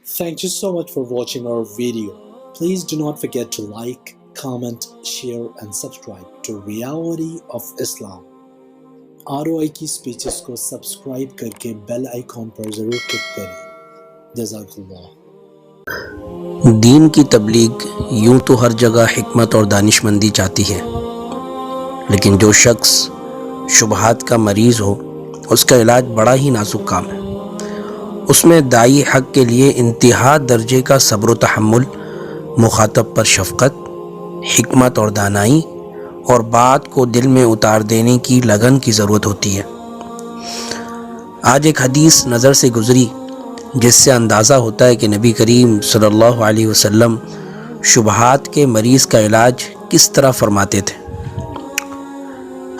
Thank you so much for watching our video. Please do not forget to like, comment, share and subscribe to Reality of Islam. ROI کی speeches کو subscribe کر کے bell icon پر ضرور click کریں. جزاک اللہ. دین کی تبلیغ یوں تو ہر جگہ حکمت اور دانشمندی چاہتی ہے، لیکن جو شخص شبہات کا مریض ہو اس کا علاج بڑا ہی نازک کام ہے. اس میں داعی حق کے لیے انتہا درجے کا صبر و تحمل، مخاطب پر شفقت، حکمت اور دانائی اور بات کو دل میں اتار دینے کی لگن کی ضرورت ہوتی ہے. آج ایک حدیث نظر سے گزری جس سے اندازہ ہوتا ہے کہ نبی کریم صلی اللہ علیہ وسلم شبہات کے مریض کا علاج کس طرح فرماتے تھے.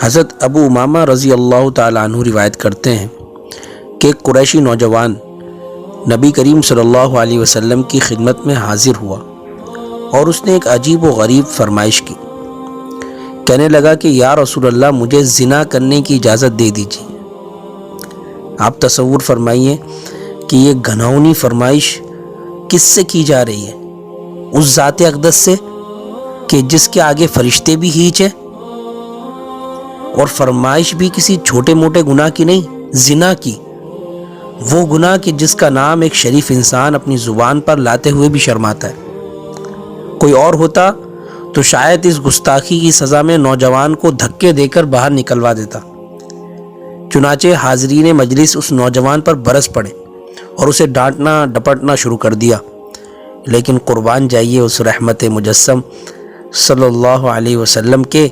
حضرت ابو امامہ رضی اللہ تعالیٰ عنہ روایت کرتے ہیں کہ ایک قریشی نوجوان نبی کریم صلی اللہ علیہ وسلم کی خدمت میں حاضر ہوا اور اس نے ایک عجیب و غریب فرمائش کی. کہنے لگا کہ یا رسول اللہ، مجھے زنا کرنے کی اجازت دے دیجیے. آپ تصور فرمائیے کہ یہ گھناؤنی فرمائش کس سے کی جا رہی ہے؟ اس ذات اقدس سے کہ جس کے آگے فرشتے بھی ہیچ ہیں، اور فرمائش بھی کسی چھوٹے موٹے گناہ کی نہیں، زنا کی. وہ گناہ کہ جس کا نام ایک شریف انسان اپنی زبان پر لاتے ہوئے بھی شرماتا ہے. کوئی اور ہوتا تو شاید اس گستاخی کی سزا میں نوجوان کو دھکے دے کر باہر نکلوا دیتا. چنانچہ حاضرین مجلس اس نوجوان پر برس پڑے اور اسے ڈانٹنا ڈپٹنا شروع کر دیا. لیکن قربان جائیے اس رحمت مجسم صلی اللہ علیہ وسلم کے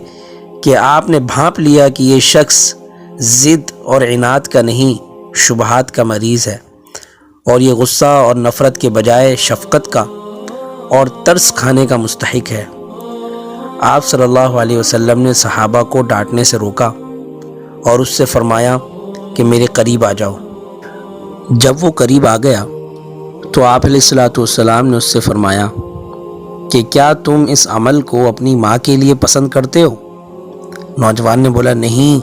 کہ آپ نے بھانپ لیا کہ یہ شخص ضد اور عناد کا نہیں، شبہات کا مریض ہے، اور یہ غصہ اور نفرت کے بجائے شفقت کا اور ترس کھانے کا مستحق ہے. آپ صلی اللہ علیہ وسلم نے صحابہ کو ڈانٹنے سے روکا اور اس سے فرمایا کہ میرے قریب آ جاؤ. جب وہ قریب آ گیا تو آپ علیہ الصلوۃ والسلام نے اس سے فرمایا کہ کیا تم اس عمل کو اپنی ماں کے لیے پسند کرتے ہو؟ نوجوان نے بولا، نہیں،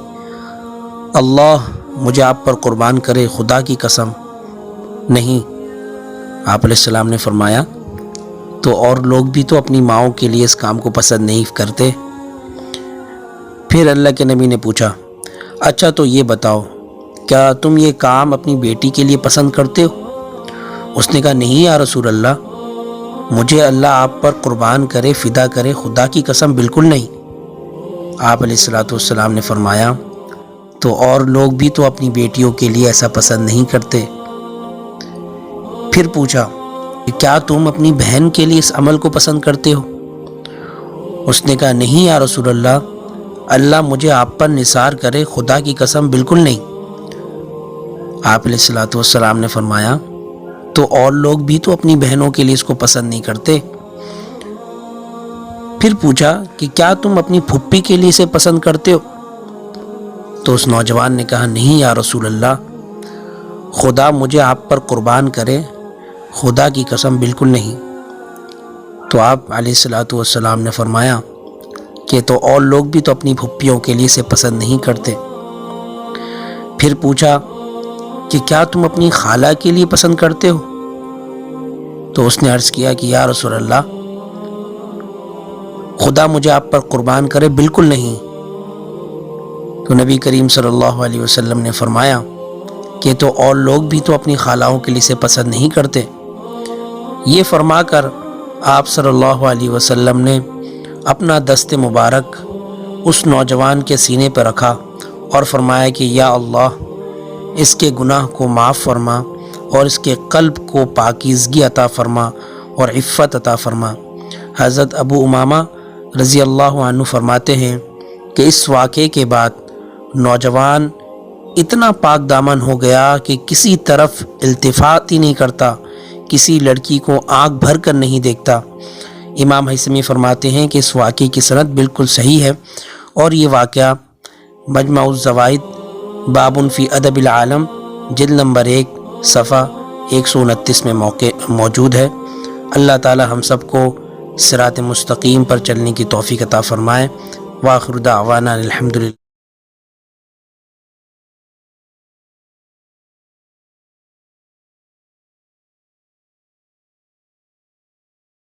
اللہ مجھے آپ پر قربان کرے، خدا کی قسم نہیں. آپ علیہ السلام نے فرمایا، تو اور لوگ بھی تو اپنی ماؤں کے لیے اس کام کو پسند نہیں کرتے. پھر اللہ کے نبی نے پوچھا، اچھا تو یہ بتاؤ، کیا تم یہ کام اپنی بیٹی کے لیے پسند کرتے ہو؟ اس نے کہا، نہیں یا رسول اللہ، مجھے اللہ آپ پر قربان کرے، فدا کرے، خدا کی قسم بالکل نہیں. آپ علیہ الصلوۃ والسلام نے فرمایا، تو اور لوگ بھی تو اپنی بیٹیوں کے لیے ایسا پسند نہیں کرتے. پھر پوچھا کہ کیا تم اپنی بہن کے لیے اس عمل کو پسند کرتے ہو؟ اس نے کہا، نہیں یا رسول اللہ، اللہ مجھے آپ پر نثار کرے، خدا کی قسم بالکل نہیں. آپ علیہ الصلوۃ والسلام نے فرمایا، تو اور لوگ بھی تو اپنی بہنوں کے لیے اس کو پسند نہیں کرتے. پھر پوچھا کہ کیا تم اپنی پھپھی کے لیے اسے پسند کرتے ہو؟ تو اس نوجوان نے کہا، نہیں یا رسول اللہ، خدا مجھے آپ پر قربان کرے، خدا کی قسم بالکل نہیں. تو آپ علیہ الصلوۃ والسلام نے فرمایا کہ تو اور لوگ بھی تو اپنی پھپھیوں کے لیے اسے پسند نہیں کرتے. پھر پوچھا کہ کیا تم اپنی خالہ کے لیے پسند کرتے ہو؟ تو اس نے عرض کیا کہ یا رسول اللہ، خدا مجھے آپ پر قربان کرے بالکل نہیں. تو نبی کریم صلی اللہ علیہ وسلم نے فرمایا کہ تو اور لوگ بھی تو اپنی خالہوں کے لیے اسے پسند نہیں کرتے. یہ فرما کر آپ صلی اللہ علیہ وسلم نے اپنا دست مبارک اس نوجوان کے سینے پر رکھا اور فرمایا کہ یا اللہ، اس کے گناہ کو معاف فرما اور اس کے قلب کو پاکیزگی عطا فرما اور عفت عطا فرما. حضرت ابو امامہ رضی اللہ عنہ فرماتے ہیں کہ اس واقعے کے بعد نوجوان اتنا پاک دامن ہو گیا کہ کسی طرف التفات ہی نہیں کرتا، کسی لڑکی کو آنکھ بھر کر نہیں دیکھتا. امام حیثمی فرماتے ہیں کہ اس واقعے کی سند بالکل صحیح ہے، اور یہ واقعہ مجمع الزوائد باب فی ادب العالم جلد نمبر 1 صفحہ 129 میں موجود ہے. اللہ تعالی ہم سب کو صراط مستقیم پر چلنے کی توفیق عطا فرمائے. وآخر دعوانا الحمدللہ.